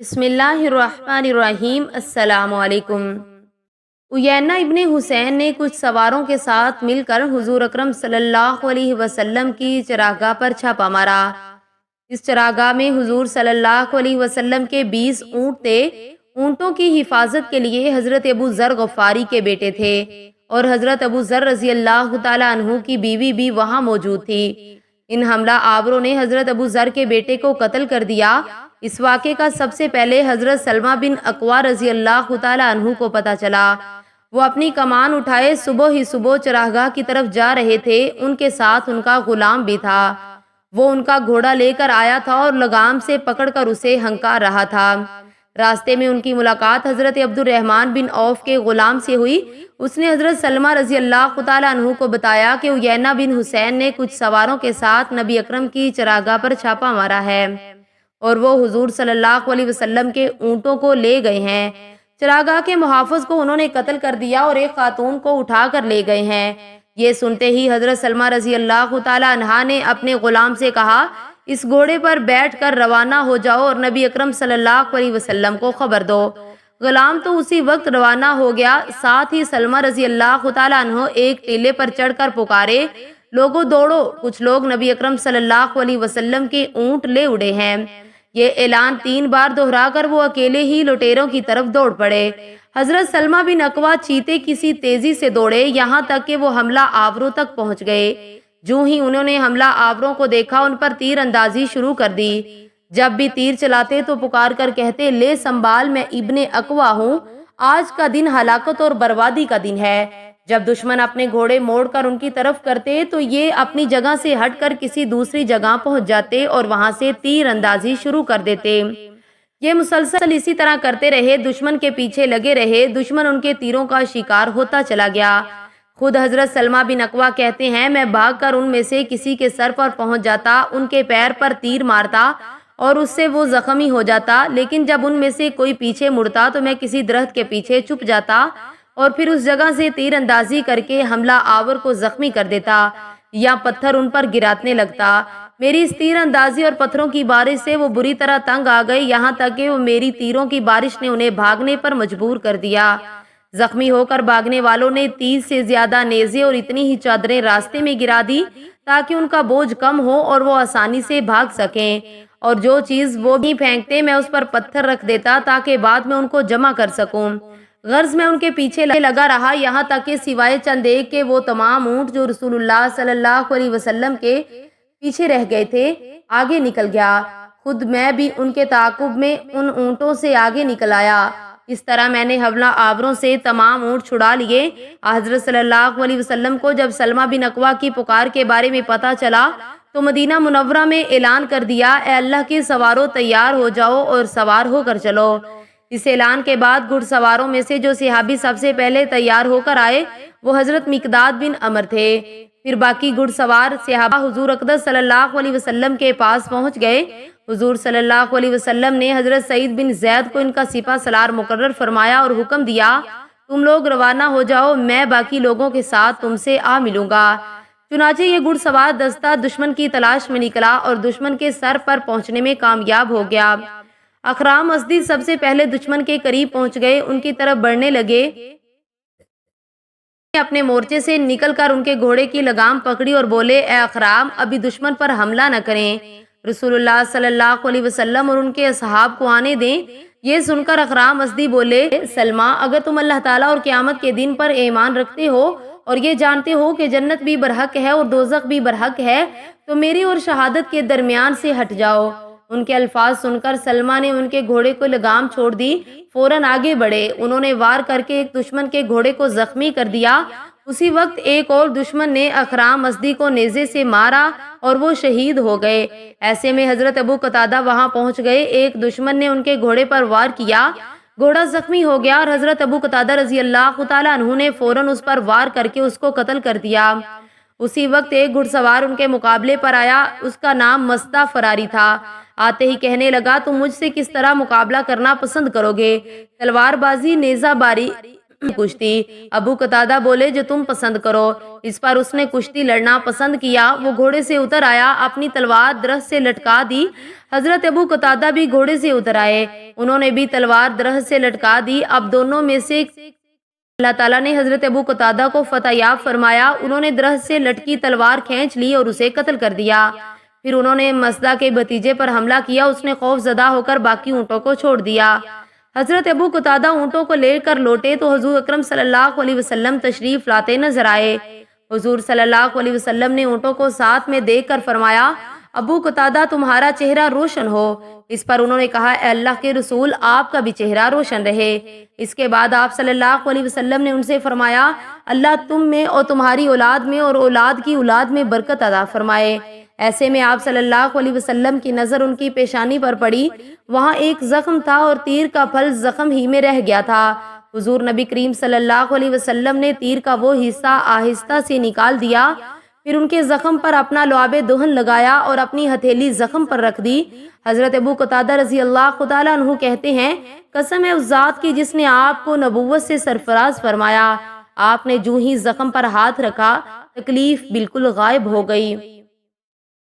بسم اللہ الرحمن الرحیم۔ السلام علیکم۔ عیینہ ابن حسین نے کچھ سواروں کے ساتھ مل کر حضور اکرم صلی اللہ علیہ وسلم کی چراگاہ پر چھاپا مارا۔ اس چراگاہ میں حضور صلی اللہ علیہ وسلم کے 20 اونٹ تھے۔ اونٹوں کی حفاظت کے لیے حضرت ابو ذر غفاری کے بیٹے تھے اور حضرت ابو ذر رضی اللہ تعالی عنہ کی بیوی بھی وہاں موجود تھی۔ ان حملہ آوروں نے حضرت ابو ذر کے بیٹے کو قتل کر دیا۔ اس واقعے کا سب سے پہلے حضرت سلمہ بن اکوا رضی اللہ تعالی عنہ کو پتہ چلا۔ وہ اپنی کمان اٹھائے صبح ہی صبح چراگاہ کی طرف جا رہے تھے۔ ان کے ساتھ ان کا غلام بھی تھا۔ وہ ان کا گھوڑا لے کر آیا تھا اور لگام سے پکڑ کر اسے ہنکار رہا تھا۔ راستے میں ان کی ملاقات حضرت عبد الرحمن بن عوف کے غلام سے ہوئی۔ اس نے حضرت سلمہ رضی اللہ تعالی عنہ کو بتایا کہ عیینہ بن حسین نے کچھ سواروں کے ساتھ نبی اکرم کی چراگاہ پر چھاپا مارا ہے اور وہ حضور صلی اللہ علیہ وسلم کے اونٹوں کو لے گئے ہیں۔ چراگاہ کے محافظ کو انہوں نے قتل کر دیا اور ایک خاتون کو اٹھا کر لے گئے ہیں۔ یہ سنتے ہی حضرت سلمہ رضی اللہ تعالی عنہا نے اپنے غلام سے کہا، اس گھوڑے پر بیٹھ کر روانہ ہو جاؤ اور نبی اکرم صلی اللہ علیہ وسلم کو خبر دو۔ غلام تو اسی وقت روانہ ہو گیا۔ ساتھ ہی سلمہ رضی اللہ تعالی عنہ ایک ٹیلے پر چڑھ کر پکارے، لوگوں دوڑو، کچھ لوگ نبی اکرم صلی اللہ علیہ وسلم کے اونٹ لے اڑے ہیں۔ یہ اعلان 3 بار دہرا کر وہ اکیلے ہی لٹیروں کی طرف دوڑ پڑے۔ حضرت سلمہ بن اکوا چیتے کسی تیزی سے دوڑے، یہاں تک کہ وہ حملہ آوروں تک پہنچ گئے۔ جو ہی انہوں نے حملہ آوروں کو دیکھا، ان پر تیر اندازی شروع کر دی۔ جب بھی تیر چلاتے تو پکار کر کہتے، لے سنبھال، میں ابن اکوا ہوں، آج کا دن ہلاکت اور بربادی کا دن ہے۔ جب دشمن اپنے گھوڑے موڑ کر ان کی طرف کرتے تو یہ اپنی جگہ سے ہٹ کر کسی دوسری جگہ پہنچ جاتے اور وہاں سے تیر اندازی شروع کر دیتے۔ یہ مسلسل اسی طرح کرتے رہے، دشمن کے پیچھے لگے رہے۔ دشمن ان کے تیروں کا شکار ہوتا چلا گیا۔ خود حضرت سلمہ بن اکوا کہتے ہیں، میں بھاگ کر ان میں سے کسی کے سر پر پہنچ جاتا، ان کے پیر پر تیر مارتا اور اس سے وہ زخمی ہو جاتا، لیکن جب ان میں سے کوئی پیچھے مڑتا تو میں کسی درخت کے پیچھے چھپ جاتا اور پھر اس جگہ سے تیر اندازی کر کے حملہ آور کو زخمی کر دیتا یا پتھر ان پر گرانے لگتا۔ میری اس تیر اندازی اور پتھروں کی بارش سے وہ بری طرح تنگ آ گئے، یہاں تک کہ وہ میری تیروں کی بارش نے انہیں بھاگنے پر مجبور کر دیا۔ زخمی ہو کر بھاگنے والوں نے 30 سے زیادہ نیزے اور اتنی ہی چادریں راستے میں گرا دی تاکہ ان کا بوجھ کم ہو اور وہ آسانی سے بھاگ سکیں، اور جو چیز وہ بھی پھینکتے میں اس پر پتھر رکھ دیتا تاکہ بعد میں ان کو جمع کر سکوں۔ غرض میں ان کے پیچھے لگا رہا، یہاں تک کہ سوائے چند ایک کے وہ تمام اونٹ جو رسول اللہ صلی اللہ علیہ وسلم کے پیچھے رہ گئے تھے آگے نکل گیا۔ خود میں بھی ان کے تعاقب میں ان اونٹوں سے آگے نکل آیا۔ اس طرح میں نے حملہ آوروں سے تمام اونٹ چھڑا لیے۔ حضرت صلی اللہ علیہ وسلم کو جب سلمہ بن اکوا کی پکار کے بارے میں پتہ چلا تو مدینہ منورہ میں اعلان کر دیا، اے اللہ کے سواروں، تیار ہو جاؤ اور سوار ہو کر چلو۔ اس اعلان کے بعد گھڑ سواروں میں سے جو صحابی سب سے پہلے تیار ہو کر آئے وہ حضرت مقداد بن عمر تھے۔ پھر باقی گھڑ سوار صحابہ حضور اقدس صلی اللہ علیہ وسلم کے پاس پہنچ گئے۔ حضور صلی اللہ علیہ وسلم نے حضرت سعید بن زید کو ان کا سپہ سالار مقرر فرمایا اور حکم دیا، تم لوگ روانہ ہو جاؤ، میں باقی لوگوں کے ساتھ تم سے آ ملوں گا۔ چنانچہ یہ گھڑ سوار دستہ دشمن کی تلاش میں نکلا اور دشمن کے سر پر پہنچنے میں کامیاب ہو گیا۔ اخرام ازدی سب سے پہلے دشمن کے قریب پہنچ گئے، ان کی طرف بڑھنے لگے۔ اپنے مورچے سے نکل کر ان کے گھوڑے کی لگام پکڑی اور بولے، اے اخرام، ابھی دشمن پر حملہ نہ کریں، رسول اللہ صلی اللہ علیہ وسلم اور ان کے اصحاب کو آنے دیں۔ یہ سن کر اخرام ازدی بولے، سلمہ، اگر تم اللہ تعالیٰ اور قیامت کے دن پر ایمان رکھتے ہو اور یہ جانتے ہو کہ جنت بھی برحق ہے اور دوزخ بھی برحق ہے تو میری اور شہادت کے درمیان سے ہٹ جاؤ۔ ان کے الفاظ سن کر سلمہ نے ان کے گھوڑے کو لگام چھوڑ دی، فوراً آگے بڑھے۔ انہوں نے وار کر کے ایک دشمن کے گھوڑے کو زخمی کر دیا۔ اسی وقت ایک اور دشمن نے اخرام ازدی کو نیزے سے مارا اور وہ شہید ہو گئے۔ ایسے میں حضرت ابو قتادہ وہاں پہنچ گئے۔ ایک دشمن نے ان کے گھوڑے پر وار کیا، گھوڑا زخمی ہو گیا اور حضرت ابو قتادہ رضی اللہ تعالی عنہ نے فوراً اس پر وار کر کے اس کو قتل کر دیا۔ اسی وقت ایک گھڑ سوار ان کے مقابلے پر آیا، اس کا نام مستہ فراری تھا۔ آتے ہی کہنے لگا، تم مجھ سے کس طرح مقابلہ کرنا پسند کرو گے؟ تلوار بازی، نیزہ باری کشتی؟ ابو قتادہ بولے جو تم پسند کرو۔ اس پر اس نے کشتی لڑنا پسند کیا۔ وہ گھوڑے سے اتر آیا، اپنی تلوار درخت سے لٹکا دی۔ حضرت ابو قتادہ بھی گھوڑے سے اتر آئے، انہوں نے بھی تلوار درخت سے لٹکا دی۔ اب دونوں میں سے اللہ تعالیٰ نے حضرت ابو قتادہ کو فتح یاب فرمایا۔ انہوں نے درخت سے لٹکی تلوار کھینچ لی اور اسے قتل کر دیا۔ پھر انہوں نے مسدہ کے بھتیجے پر حملہ کیا، اس نے خوف زدہ ہو کر باقی اونٹوں کو چھوڑ دیا۔ حضرت ابو قتادہ اونٹوں کو لے کر لوٹے تو حضور اکرم صلی اللہ علیہ وسلم تشریف لاتے نظر آئے۔ حضور صلی اللہ علیہ وسلم نے اونٹوں کو ساتھ میں دیکھ کر فرمایا، ابو قتادہ تمہارا چہرہ روشن ہو۔ اس پر انہوں نے کہا، اے اللہ کے رسول، آپ کا بھی چہرہ روشن رہے۔ اس کے بعد آپ صلی اللہ علیہ وسلم نے ان سے فرمایا، اللہ تم میں اور تمہاری اولاد میں اور اولاد کی اولاد میں برکت عطا فرمائے۔ ایسے میں آپ صلی اللہ علیہ وسلم کی نظر ان کی پیشانی پر پڑی، وہاں ایک زخم تھا اور تیر کا پھل زخم ہی میں رہ گیا تھا۔ حضور نبی کریم صلی اللہ علیہ وسلم نے تیر کا وہ حصہ آہستہ سے نکال دیا، پھر ان کے زخم پر اپنا لعاب دہن لگایا اور اپنی ہتھیلی زخم پر رکھ دی۔ حضرت ابو قتادہ رضی اللہ تعالیٰ عنہ کہتے ہیں، قسم ہے اس ذات کی جس نے آپ کو نبوت سے سرفراز فرمایا، آپ نے جو ہی زخم پر ہاتھ رکھا تکلیف بالکل غائب ہو گئی۔